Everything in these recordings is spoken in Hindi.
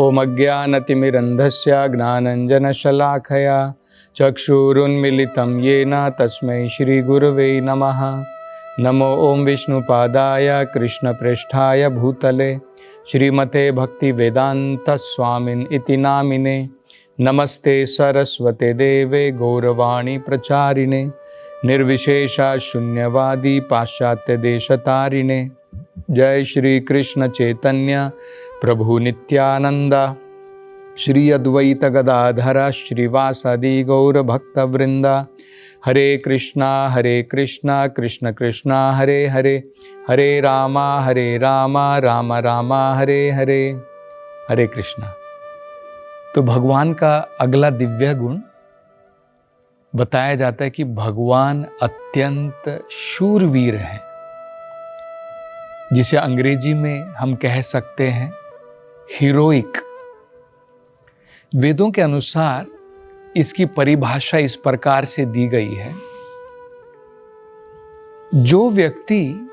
ओम अज्ञानतिमिरन्धस्य ज्ञानञ्जनशलाखया चक्षुरुन्मीलितं येन तस्मै श्रीगुरवे नमः। नमो ओम विष्णुपादाय कृष्णप्रेष्ठाय भूतले श्रीमते भक्तिवेदान्तस्वामिन् इति नामिने। नमस्ते सरस्वते देवे गौरवाणी प्रचारिणे निर्विशेषा शून्यवादी पाश्चात्य देशतारिणे। जय श्री कृष्ण चैतन्य प्रभु नित्यानंद श्री अद्वैत गदाधर श्रीवासादि गौर भक्तवृंद। हरे कृष्णा कृष्ण कृष्णा हरे हरे, हरे राम राम राम हरे हरे। हरे कृष्णा। तो भगवान का अगला दिव्य गुण बताया जाता है कि भगवान अत्यंत शूरवीर है, जिसे अंग्रेजी में हम कह सकते हैं हीरोइक। वेदों के अनुसार इसकी परिभाषा इस प्रकार से दी गई है, जो व्यक्ति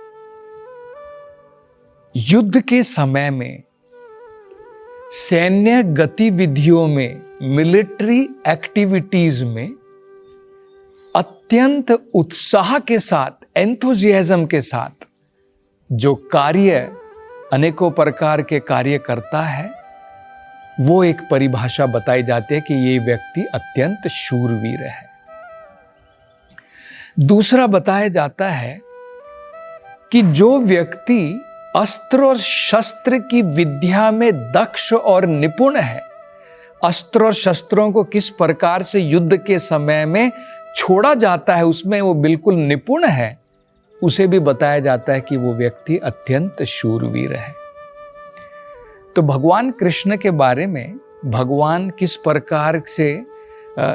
युद्ध के समय में सैन्य गतिविधियों में, मिलिट्री एक्टिविटीज में अत्यंत उत्साह के साथ, एंथुजियाज्म के साथ जो कार्य, अनेकों प्रकार के कार्य करता है, वो एक परिभाषा बताई जाती है कि ये व्यक्ति अत्यंत शूरवीर है। दूसरा बताया जाता है कि जो व्यक्ति अस्त्र और शस्त्र की विद्या में दक्ष और निपुण है, अस्त्र और शस्त्रों को किस प्रकार से युद्ध के समय में छोड़ा जाता है उसमें वो बिल्कुल निपुण है, उसे भी बताया जाता है कि वो व्यक्ति अत्यंत शूरवीर है। तो भगवान कृष्ण के बारे में, भगवान किस प्रकार से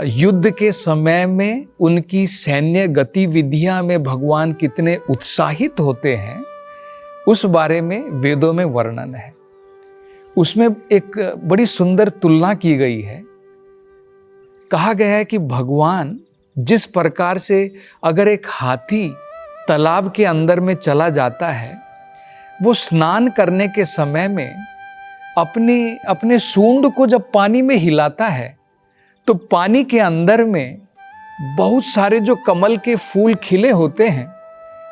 युद्ध के समय में उनकी सैन्य गतिविधियां में भगवान कितने उत्साहित होते हैं, उस बारे में वेदों में वर्णन है। उसमें एक बड़ी सुंदर तुलना की गई है। कहा गया है कि भगवान जिस प्रकार से अगर एक हाथी तालाब के अंदर में चला जाता है, वो स्नान करने के समय में अपने सूंड को जब पानी में हिलाता है तो पानी के अंदर में बहुत सारे जो कमल के फूल खिले होते हैं,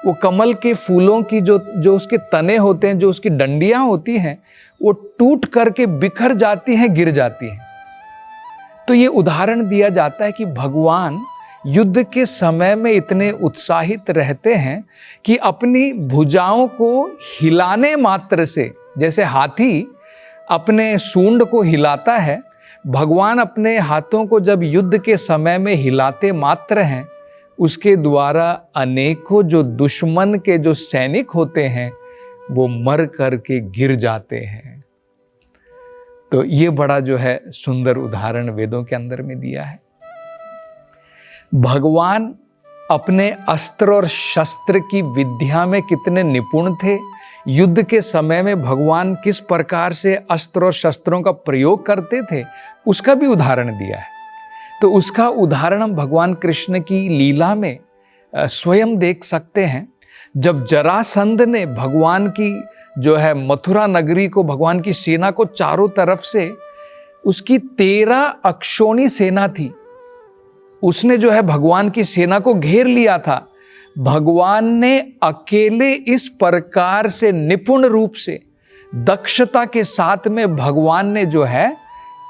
वो कमल के फूलों की जो उसके तने होते हैं, जो उसकी डंडियां होती हैं, वो टूट करके बिखर जाती हैं, गिर जाती हैं। तो ये उदाहरण दिया जाता है कि भगवान युद्ध के समय में इतने उत्साहित रहते हैं कि अपनी भुजाओं को हिलाने मात्र से, जैसे हाथी अपने सूंड को हिलाता है, भगवान अपने हाथों को जब युद्ध के समय में हिलाते मात्र हैं, उसके द्वारा अनेकों जो दुश्मन के जो सैनिक होते हैं वो मर करके गिर जाते हैं। तो ये बड़ा जो है सुंदर उदाहरण वेदों के अंदर में दिया है। भगवान अपने अस्त्र और शस्त्र की विद्या में कितने निपुण थे, युद्ध के समय में भगवान किस प्रकार से अस्त्र और शस्त्रों का प्रयोग करते थे, उसका भी उदाहरण दिया है। तो उसका उदाहरण हम भगवान कृष्ण की लीला में स्वयं देख सकते हैं। जब जरासंध ने भगवान की जो है मथुरा नगरी को, भगवान की सेना को चारों तरफ से, उसकी 13 अक्षौणी सेना थी, उसने जो है भगवान की सेना को घेर लिया था। भगवान ने अकेले इस प्रकार से निपुण रूप से, दक्षता के साथ में भगवान ने जो है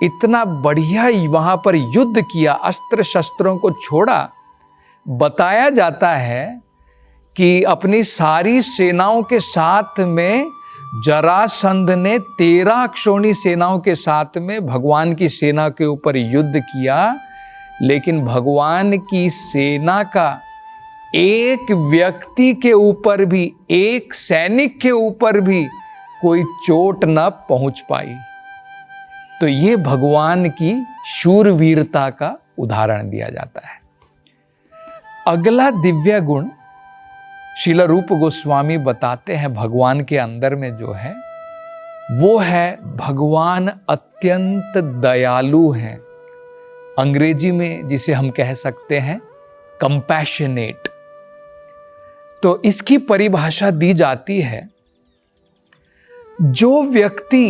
इतना बढ़िया वहां पर युद्ध किया, अस्त्र शस्त्रों को छोड़ा। बताया जाता है कि अपनी सारी सेनाओं के साथ में जरासंध ने 13 अक्षौणी सेनाओं के साथ में भगवान की सेना के ऊपर युद्ध किया, लेकिन भगवान की सेना का एक व्यक्ति के ऊपर भी, एक सैनिक के ऊपर भी कोई चोट न पहुंच पाई। तो ये भगवान की शूरवीरता का उदाहरण दिया जाता है। अगला दिव्य गुण श्रील रूप गोस्वामी बताते हैं भगवान के अंदर में जो है, वो है भगवान अत्यंत दयालु हैं। अंग्रेजी में जिसे हम कह सकते हैं कंपैशनेट। तो इसकी परिभाषा दी जाती है, जो व्यक्ति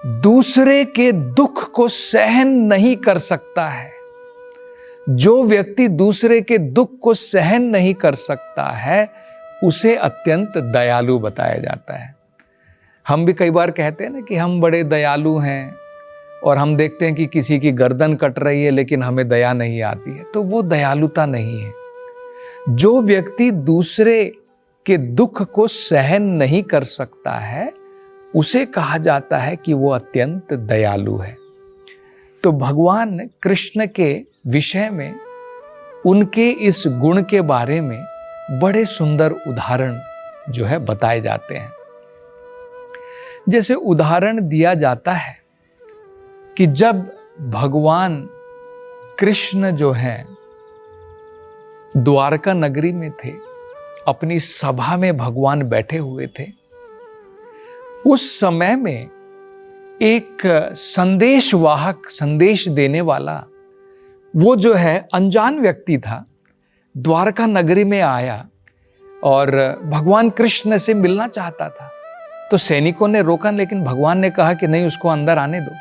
दूसरे के दुख को सहन नहीं कर सकता है, जो व्यक्ति दूसरे के दुख को सहन नहीं कर सकता है, उसे अत्यंत दयालु बताया जाता है। हम भी कई बार कहते हैं ना कि हम बड़े दयालु हैं, और हम देखते हैं कि किसी की गर्दन कट रही है लेकिन हमें दया नहीं आती है, तो वो दयालुता नहीं है। जो व्यक्ति दूसरे के दुख को सहन नहीं कर सकता है, उसे कहा जाता है कि वो अत्यंत दयालु है। तो भगवान कृष्ण के विषय में, उनके इस गुण के बारे में बड़े सुंदर उदाहरण जो है बताए जाते हैं। जैसे उदाहरण दिया जाता है कि जब भगवान कृष्ण जो है द्वारका नगरी में थे, अपनी सभा में भगवान बैठे हुए थे, उस समय में एक संदेशवाहक, संदेश देने वाला, वो जो है अनजान व्यक्ति था, द्वारका नगरी में आया और भगवान कृष्ण से मिलना चाहता था। तो सैनिकों ने रोका, लेकिन भगवान ने कहा कि नहीं, उसको अंदर आने दो।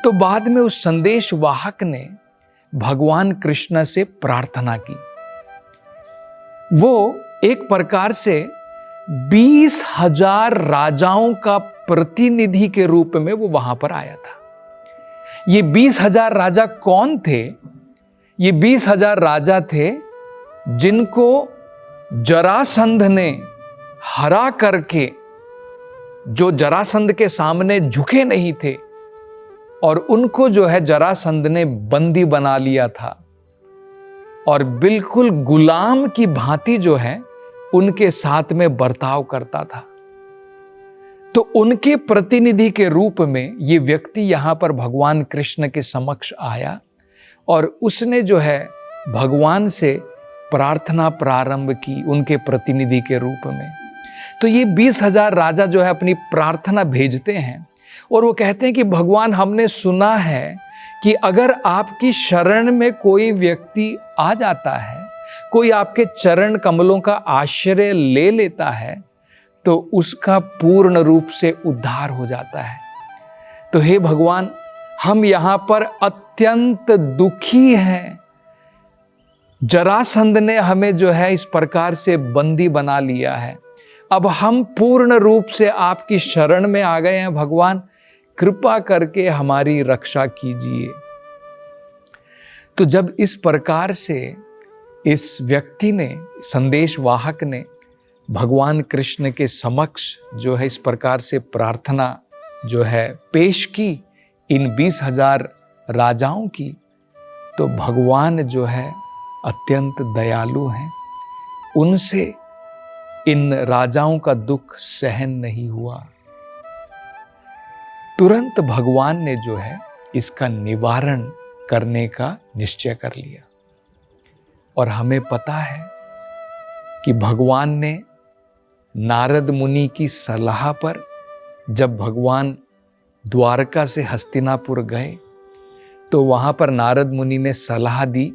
तो बाद में उस संदेशवाहक ने भगवान कृष्ण से प्रार्थना की। वो एक प्रकार से 20,000 राजाओं का प्रतिनिधि के रूप में वो वहां पर आया था। ये 20,000 राजा कौन थे? ये 20,000 राजा थे जिनको जरासंध ने हरा करके, जो जरासंध के सामने झुके नहीं थे, और उनको जो है जरासंध ने बंदी बना लिया था, और बिल्कुल गुलाम की भांति जो है उनके साथ में बर्ताव करता था। तो उनके प्रतिनिधि के रूप में ये व्यक्ति यहां पर भगवान कृष्ण के समक्ष आया, और उसने जो है भगवान से प्रार्थना प्रारंभ की उनके प्रतिनिधि के रूप में। तो ये 20,000 राजा जो है अपनी प्रार्थना भेजते हैं, और वो कहते हैं कि भगवान, हमने सुना है कि अगर आपकी शरण में कोई व्यक्ति आ जाता है, कोई आपके चरण कमलों का आश्रय ले लेता है, तो उसका पूर्ण रूप से उद्धार हो जाता है। तो हे भगवान, हम यहां पर अत्यंत दुखी हैं। जरासंध ने हमें जो है इस प्रकार से बंदी बना लिया है। अब हम पूर्ण रूप से आपकी शरण में आ गए हैं। भगवान, कृपा करके हमारी रक्षा कीजिए। तो जब इस प्रकार से इस व्यक्ति ने, संदेशवाहक ने भगवान कृष्ण के समक्ष जो है इस प्रकार से प्रार्थना जो है पेश की इन 20,000 राजाओं की, तो भगवान जो है अत्यंत दयालु हैं। उनसे इन राजाओं का दुख सहन नहीं हुआ। तुरंत भगवान ने जो है इसका निवारण करने का निश्चय कर लिया। और हमें पता है कि भगवान ने नारद मुनि की सलाह पर, जब भगवान द्वारका से हस्तिनापुर गए, तो वहां पर नारद मुनि ने सलाह दी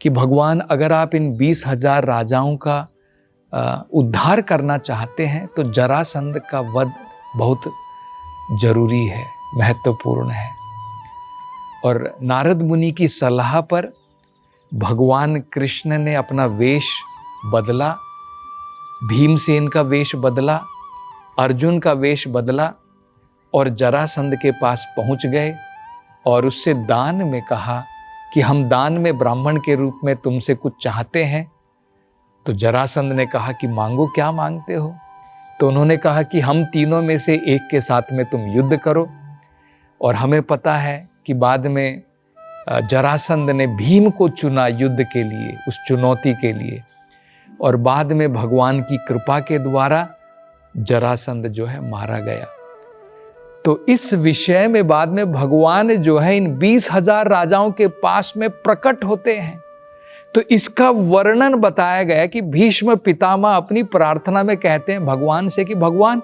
कि भगवान, अगर आप इन 20,000 राजाओं का उद्धार करना चाहते हैं तो जरासंध का वध बहुत जरूरी है, महत्वपूर्ण है। और नारद मुनि की सलाह पर भगवान कृष्ण ने अपना वेश बदला, भीमसेन का वेश बदला, अर्जुन का वेश बदला, और जरासंध के पास पहुंच गए और उससे दान में कहा कि हम दान में ब्राह्मण के रूप में तुमसे कुछ चाहते हैं। तो जरासंध ने कहा कि मांगो, क्या मांगते हो? तो उन्होंने कहा कि हम तीनों में से एक के साथ में तुम युद्ध करो। और हमें पता है कि बाद में जरासंध ने भीम को चुना युद्ध के लिए, उस चुनौती के लिए, और बाद में भगवान की कृपा के द्वारा जरासंध जो है मारा गया। तो इस विषय में बाद में भगवान जो है इन 20,000 राजाओं के पास में प्रकट होते हैं। तो इसका वर्णन बताया गया कि भीष्म पितामह अपनी प्रार्थना में कहते हैं भगवान से कि भगवान,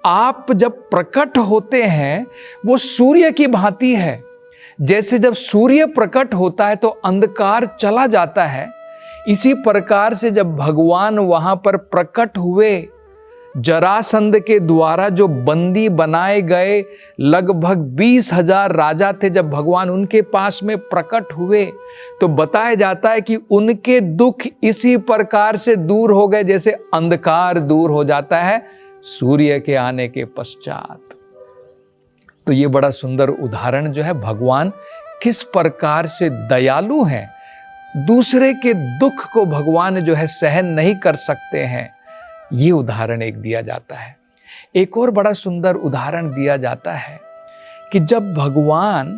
आप जब प्रकट होते हैं वो सूर्य की भांति है। जैसे जब सूर्य प्रकट होता है तो अंधकार चला जाता है, इसी प्रकार से जब भगवान वहां पर प्रकट हुए जरासंध के द्वारा जो बंदी बनाए गए लगभग 20,000 राजा थे, जब भगवान उनके पास में प्रकट हुए तो बताया जाता है कि उनके दुख इसी प्रकार से दूर हो गए जैसे अंधकार दूर हो जाता है सूर्य के आने के पश्चात। तो ये बड़ा सुंदर उदाहरण जो है, भगवान किस प्रकार से दयालु हैं, दूसरे के दुख को भगवान जो है सहन नहीं कर सकते हैं, ये उदाहरण एक दिया जाता है। एक और बड़ा सुंदर उदाहरण दिया जाता है कि जब भगवान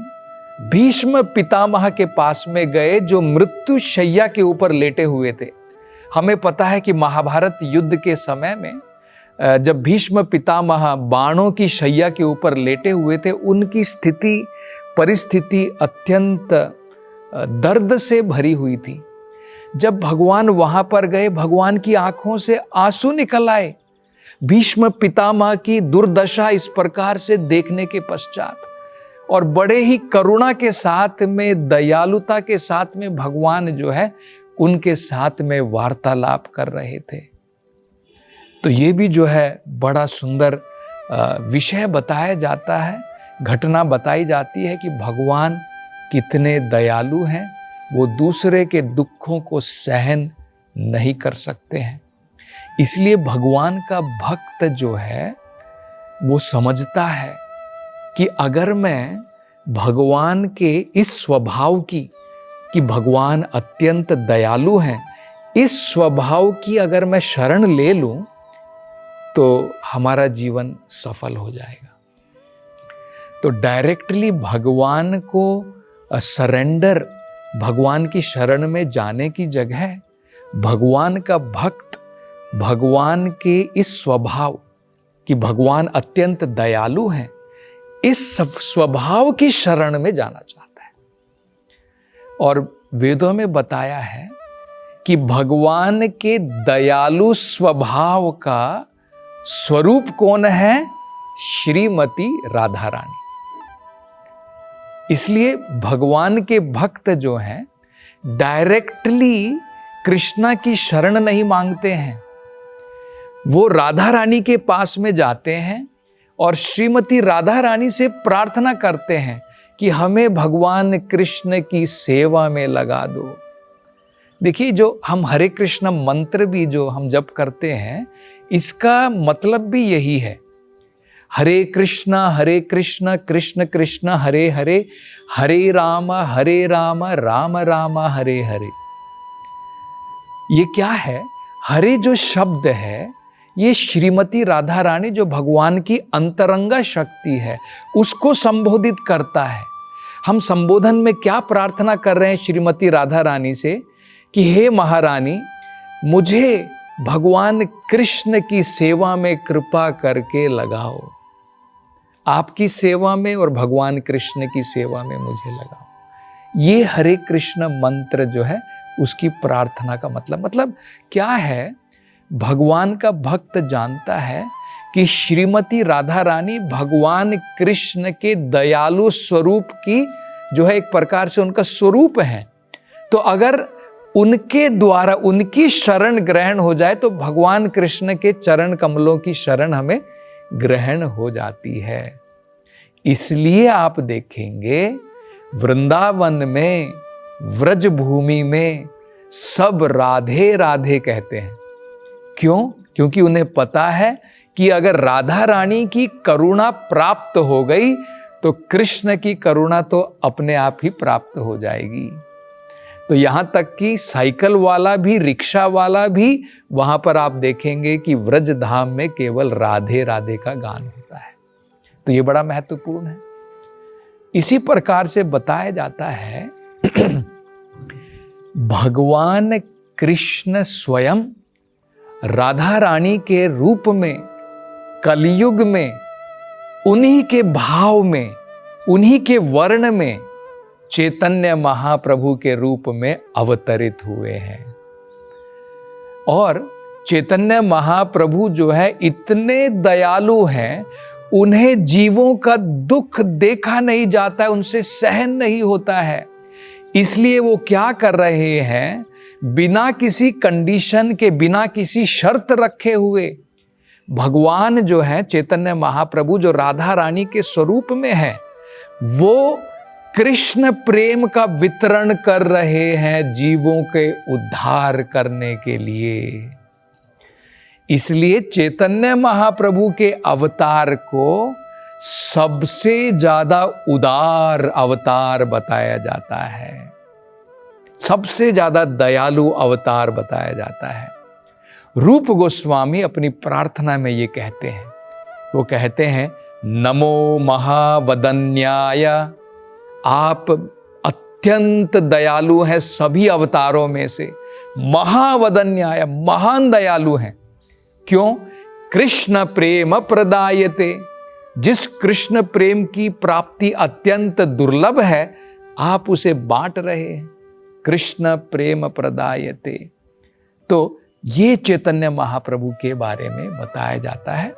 भीष्म पितामह के पास में गए जो मृत्यु शैया के ऊपर लेटे हुए थे। हमें पता है कि महाभारत युद्ध के समय में जब भीष्म पितामह बाणों की शैया के ऊपर लेटे हुए थे, उनकी स्थिति परिस्थिति अत्यंत दर्द से भरी हुई थी। जब भगवान वहां पर गए, भगवान की आंखों से आंसू निकल आए भीष्म पितामह की दुर्दशा इस प्रकार से देखने के पश्चात, और बड़े ही करुणा के साथ में, दयालुता के साथ में भगवान जो है उनके साथ में वार्तालाप कर रहे थे। तो ये भी जो है बड़ा सुंदर विषय बताया जाता है, घटना बताई जाती है कि भगवान कितने दयालु हैं, वो दूसरे के दुखों को सहन नहीं कर सकते हैं। इसलिए भगवान का भक्त जो है वो समझता है कि अगर मैं भगवान के इस स्वभाव की, कि भगवान अत्यंत दयालु हैं, इस स्वभाव की अगर मैं शरण ले लूं तो हमारा जीवन सफल हो जाएगा। तो डायरेक्टली भगवान को सरेंडर, भगवान की शरण में जाने की जगह भगवान का भक्त भगवान के इस स्वभाव कि भगवान अत्यंत दयालु हैं, इस स्वभाव की शरण में जाना चाहता है। और वेदों में बताया है कि भगवान के दयालु स्वभाव का स्वरूप कौन है? श्रीमती राधा रानी। इसलिए भगवान के भक्त जो हैं डायरेक्टली कृष्णा की शरण नहीं मांगते हैं, वो राधा रानी के पास में जाते हैं और श्रीमती राधा रानी से प्रार्थना करते हैं कि हमें भगवान कृष्ण की सेवा में लगा दो। देखिए, जो हम हरे कृष्ण मंत्र भी जो हम जप करते हैं, इसका मतलब भी यही है, हरे कृष्ण कृष्ण कृष्ण हरे हरे, हरे राम राम राम हरे हरे। ये क्या है? हरे जो शब्द है ये श्रीमती राधा रानी जो भगवान की अंतरंगा शक्ति है उसको संबोधित करता है। हम संबोधन में क्या प्रार्थना कर रहे हैं श्रीमती राधा रानी से कि हे महारानी, मुझे भगवान कृष्ण की सेवा में कृपा करके लगाओ, आपकी सेवा में और भगवान कृष्ण की सेवा में मुझे लगाओ। ये हरे कृष्ण मंत्र जो है उसकी प्रार्थना का मतलब क्या है? भगवान का भक्त जानता है कि श्रीमती राधा रानी भगवान कृष्ण के दयालु स्वरूप की जो है एक प्रकार से उनका स्वरूप है। तो अगर उनके द्वारा उनकी शरण ग्रहण हो जाए तो भगवान कृष्ण के चरण कमलों की शरण हमें ग्रहण हो जाती है। इसलिए आप देखेंगे वृंदावन में, व्रज भूमि में सब राधे राधे कहते हैं। क्यों? क्योंकि उन्हें पता है कि अगर राधा रानी की करुणा प्राप्त हो गई तो कृष्ण की करुणा तो अपने आप ही प्राप्त हो जाएगी। तो यहां तक कि साइकिल वाला भी, रिक्शा वाला भी, वहां पर आप देखेंगे कि व्रज धाम में केवल राधे राधे का गान होता है। तो ये बड़ा महत्वपूर्ण है। इसी प्रकार से बताया जाता है भगवान कृष्ण स्वयं राधा रानी के रूप में कलयुग में उन्हीं के भाव में, उन्हीं के वर्ण में चैतन्य महाप्रभु के रूप में अवतरित हुए हैं। और चैतन्य महाप्रभु जो है इतने दयालु हैं, उन्हें जीवों का दुख देखा नहीं जाता है, उनसे सहन नहीं होता है। इसलिए वो क्या कर रहे हैं? बिना किसी कंडीशन के, बिना किसी शर्त रखे हुए भगवान जो है चैतन्य महाप्रभु, जो राधा रानी के स्वरूप में है, वो कृष्ण प्रेम का वितरण कर रहे हैं जीवों के उद्धार करने के लिए। इसलिए चैतन्य महाप्रभु के अवतार को सबसे ज्यादा उदार अवतार बताया जाता है, सबसे ज्यादा दयालु अवतार बताया जाता है। रूप गोस्वामी अपनी प्रार्थना में ये कहते हैं, वो कहते हैं, नमो महावदन्याय, आप अत्यंत दयालु हैं सभी अवतारों में से, महावदन्याय, महान दयालु हैं। क्यों? कृष्ण प्रेम प्रदायते, जिस कृष्ण प्रेम की प्राप्ति अत्यंत दुर्लभ है, आप उसे बांट रहे हैं। कृष्ण प्रेम प्रदायते, तो ये चैतन्य महाप्रभु के बारे में बताया जाता है।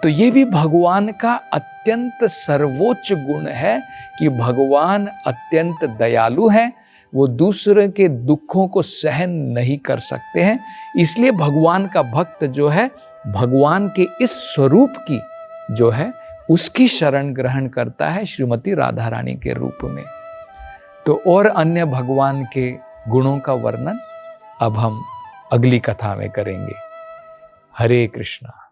तो ये भी भगवान का अत्यंत सर्वोच्च गुण है कि भगवान अत्यंत दयालु हैं, वो दूसरे के दुखों को सहन नहीं कर सकते हैं। इसलिए भगवान का भक्त जो है, भगवान के इस स्वरूप की जो है उसकी शरण ग्रहण करता है श्रीमती राधा रानी के रूप में। तो और अन्य भगवान के गुणों का वर्णन अब हम अगली कथा में करेंगे। हरे कृष्णा।